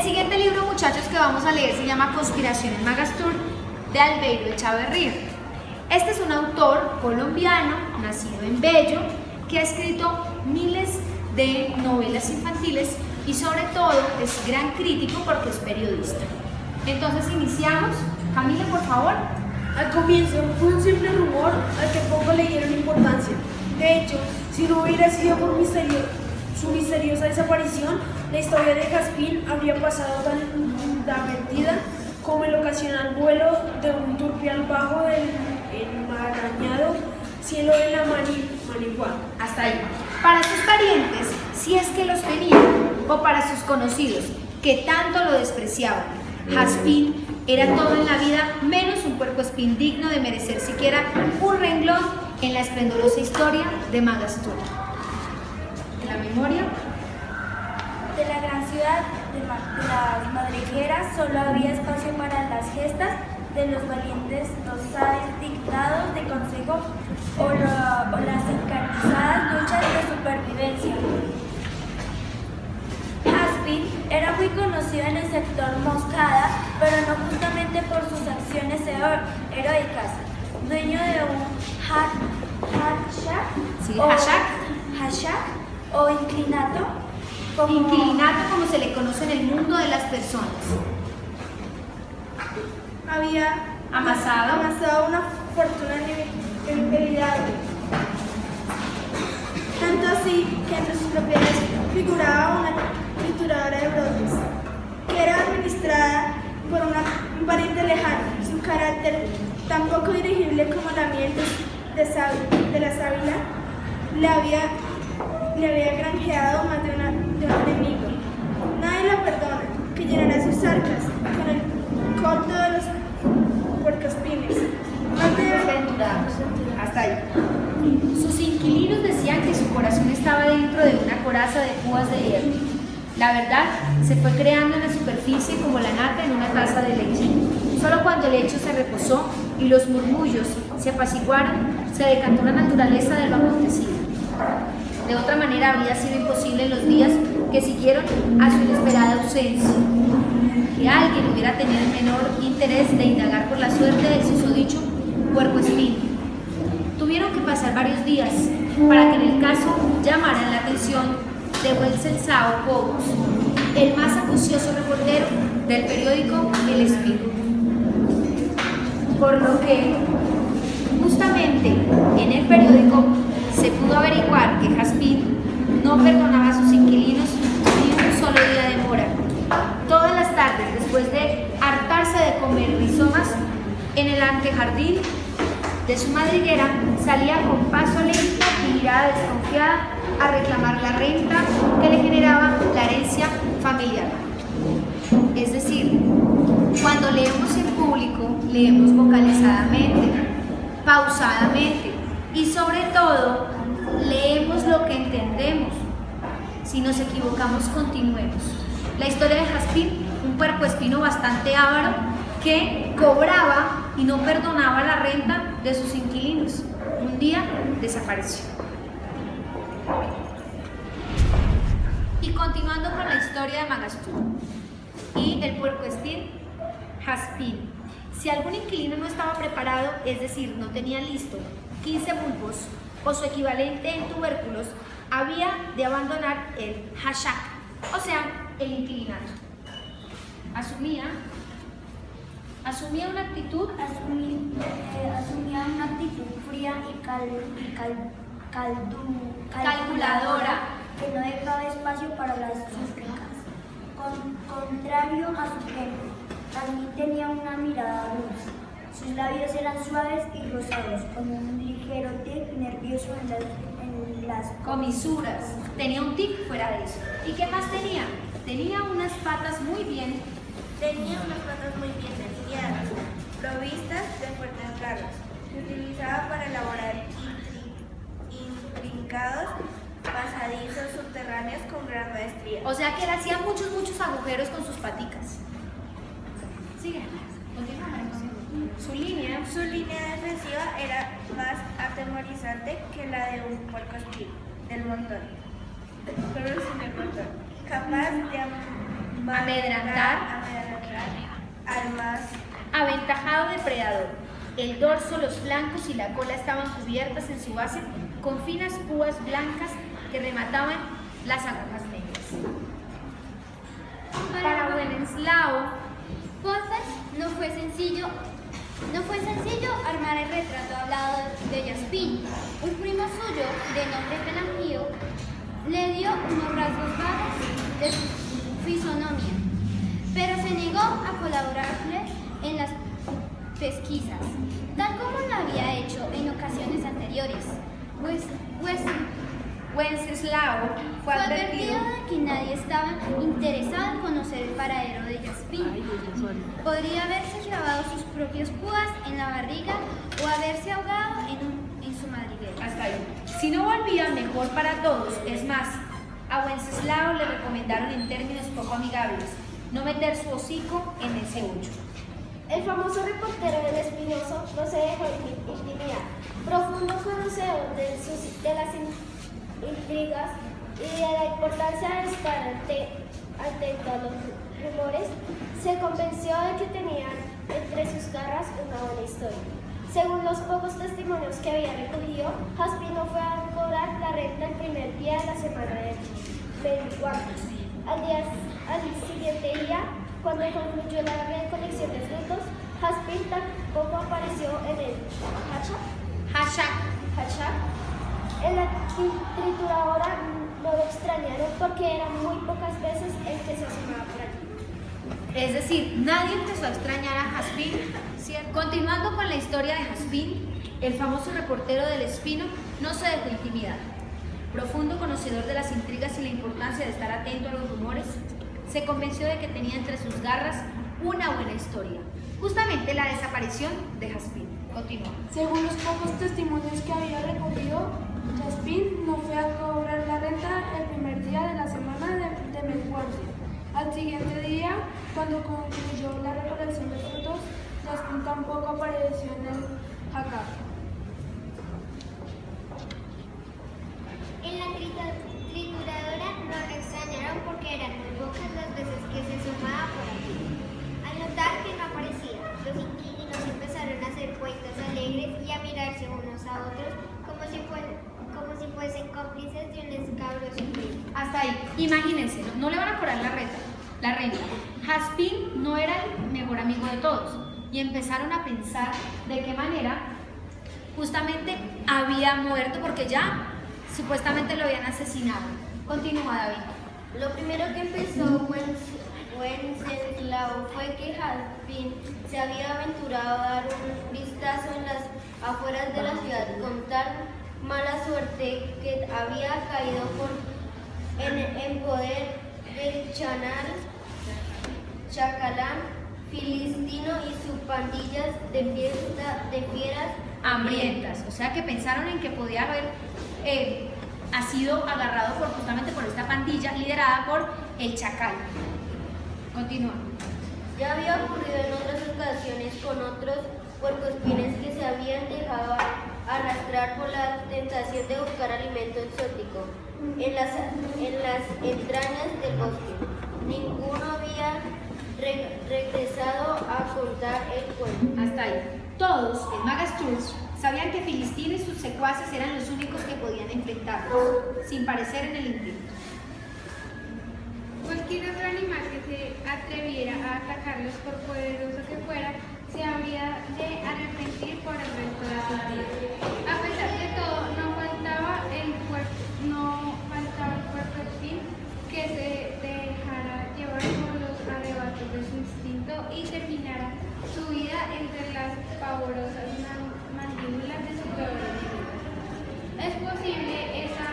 siguiente libro, muchachos, que vamos a leer se llama Conspiraciones Magastur, de Albeiro Echavarría. Este es un autor colombiano, nacido en Bello, que ha escrito miles de novelas infantiles y sobre todo es gran crítico porque es periodista. Entonces iniciamos. Camila, por favor. Al comienzo fue un simple rumor al que poco le dieron importancia. De hecho, si no hubiera sido por su misteriosa desaparición, la historia de Jaspín habría pasado tan inadvertida como el ocasional vuelo de un turpial bajo del enmarañado cielo de la Manigua. Hasta ahí. Para sus parientes, si es que los tenían, o para sus conocidos, que tanto lo despreciaban, Jaspín era todo en la vida menos un puercoespín digno de merecer siquiera un renglón en la esplendorosa historia de Magastur. En la memoria de la gran ciudad de las madrigueras solo había espacio para las gestas de los valientes dosados dictados de consejo o las encarnizadas luchas de supervivencia. Jaspín era muy conocido en el sector Moscada, pero no justamente por sus acciones heroicas. Dueño de un hashak o inclinato, como se le conoce en el mundo de las personas. Había amasado una fortuna inviolable. Tanto así que entre sus propiedades figuraba una trituradora de brotes, que era administrada por un pariente lejano. Su carácter, tan poco dirigible como la miel de la sábila, le había granjeado más de un enemigo. Nadie la perdona, que llenará sus arcas con el corto de los puercoespines. Hasta ahí. Sus inquilinos decían que su corazón estaba dentro de una coraza de púas de hierro. La verdad se fue creando en la superficie como la nata en una taza de leche. Solo cuando el hecho se reposó y los murmullos se apaciguaron, se decantó la naturaleza de lo acontecido. De otra manera habría sido imposible en los días que siguieron a su inesperada ausencia que alguien hubiera tenido el menor interés de indagar por la suerte del susodicho puercoespín. Tuvieron que pasar varios días para que en el caso llamaran la atención de Wenceslao Cobos, el más acucioso reportero del periódico El Espíritu. Por lo que, justamente en el periódico se pudo averiguar que Jaspín no perdonaba a sus inquilinos ni un solo día de mora. Todas las tardes, después de hartarse de comer rizomas, en el antejardín de su madriguera salía con paso lento y mirada desconfiada a reclamar la renta que le generaba la herencia familiar. Es decir, cuando leemos en público, leemos vocalizadamente, pausadamente y sobre todo leemos lo que entendemos. Si nos equivocamos, continuemos. La historia de Jaspín, un puercoespino bastante avaro que cobraba y no perdonaba la renta de sus inquilinos. Un día desapareció. Y continuando con la historia de Magastur y el puercoespín Jaspín. Si algún inquilino no estaba preparado, es decir, no tenía listo 15 bulbos o su equivalente en tubérculos, había de abandonar el hashak, o sea, el inquilinato. Asumía una actitud fría y calculadora que no dejaba espacio para las súplicas. Contrario a su jefe, también tenía una mirada dulce. Sus labios eran suaves y rosados, con un ligero tic nervioso en las comisuras. Tenía un tic fuera de eso. ¿Y qué más tenía? Tenía unas patas muy bien delineadas, provistas de fuertes garras, que utilizaba para elaborar intrincados pasadizos subterráneos con gran maestría. O sea que él hacía muchos agujeros con sus paticas. Sigue. Su línea defensiva era más atemorizante que la de un puercoespín del montón, pero sin el montón, capaz amedrentar al más aventajado depredador. El dorso, los flancos y la cola estaban cubiertas en su base con finas púas blancas que remataban las agujas negras. Para Wenceslao, No fue sencillo armar el retrato hablado de Jaspín. Un primo suyo, de nombre Pelagio, le dio unos rasgos vagos de su fisonomía, pero se negó a colaborarle en las pesquisas, tal como lo había hecho en ocasiones anteriores. Wenceslao fue advertido de que nadie estaba interesado en conocer el paradero de Jaspín. Podría haberse clavado sus propias púas en la barriga o haberse ahogado en su madriguera. hasta ahí. Si no volvía, mejor para todos. Es más, a Wenceslao le recomendaron en términos poco amigables no meter su hocico en ese hoyo. El famoso reportero del Espinoso no se dejó intimidar. Profundo conocedor de las intrigas y de la importancia de estar atento a los rumores, se convenció de que tenían entre sus garras una buena historia. Según los pocos testimonios que había recogido, Jaspín no fue a cobrar la renta el primer día de la semana de menguante. Al siguiente día, cuando concluyó la recolección de frutos, Jaspín tampoco apareció en el hachak. En la trituradora no lo extrañaron porque eran muy pocas veces el que se asomaba por allí. Es decir, nadie empezó a extrañar a Jaspín. Continuando con la historia de Jaspín, el famoso reportero del Espino no se dejó intimidar. Profundo conocedor de las intrigas y la importancia de estar atento a los rumores, se convenció de que tenía entre sus garras una buena historia, justamente la desaparición de Jaspín. Continúa. Según los pocos testimonios que había recogido, Jaspín no fue a cobrar la renta el primer día de la semana de menguante. Al siguiente día, cuando concluyó la recolección de frutos, Jaspín tampoco apareció en el hachak. En la trituradora no lo extrañaron porque eran muy pocas las veces que se asomaba por allí. Al notar que no aparecía, los inquilinos empezaron a hacer cuentas alegres y a mirarse unos a otros como si fuesen cómplices de un escabroso crimen. Hasta ahí. Imagínense, no le van a cobrar la renta. Jaspín no era el mejor amigo de todos y empezaron a pensar de qué manera justamente había muerto porque ya supuestamente lo habían asesinado. Continúa, David. Lo primero que empezó Wenceslao fue que Jaspín se había aventurado a dar un vistazo en las afueras de la ciudad con tal mala suerte que había caído en poder del chacalán filistino y sus pandillas de fieras Hambrientas. O sea que pensaron en que podía haber ha sido agarrado justamente por esta pandilla liderada por el Chacal. Continúa. Ya había ocurrido en otras ocasiones con otros puercoespines que se habían dejado arrastrar por la tentación de buscar alimento exótico en las entrañas del bosque. Ninguno había regresado a contar el cuento. Hasta ahí. Todos, el Magastus, sabían que Filistino y sus secuaces eran los únicos que podían enfrentarlos, sin parecer en el intento. Cualquier otro animal que se atreviera a atacarlos, por poderoso que fuera, se habría de arrepentir por el resto de sus días. A pesar de todo, no faltaba el puercoespín que se dejara llevar por los arrebatos de su instinto y terminara su vida entre las pavorosas mandíbulas de su peor enemigo. Es posible esa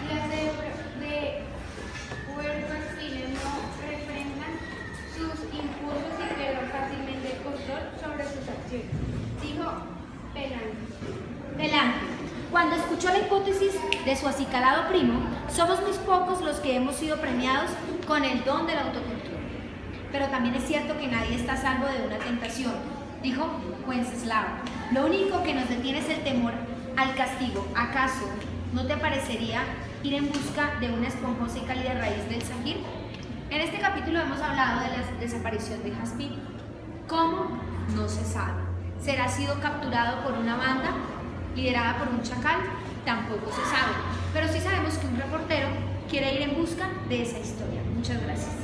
clase de puercoespines no refrendan sus impulsos y pierdan fácilmente el control sobre sus acciones, dijo Pelagio, cuando escuchó la hipótesis de su acicalado primo, somos muy pocos los que hemos sido premiados con el don de la autocultura. Pero también es cierto que nadie está a salvo de una tentación, dijo Wenceslao. Lo único que nos detiene es el temor al castigo. ¿Acaso no te parecería ir en busca de una esponjosa y cálida raíz del Sahir? En este capítulo hemos hablado de la desaparición de Jaspín. ¿Cómo? No se sabe. ¿Será sido capturado por una banda liderada por un chacal? Tampoco se sabe. Pero sí sabemos que un reportero quiere ir en busca de esa historia. Muchas gracias.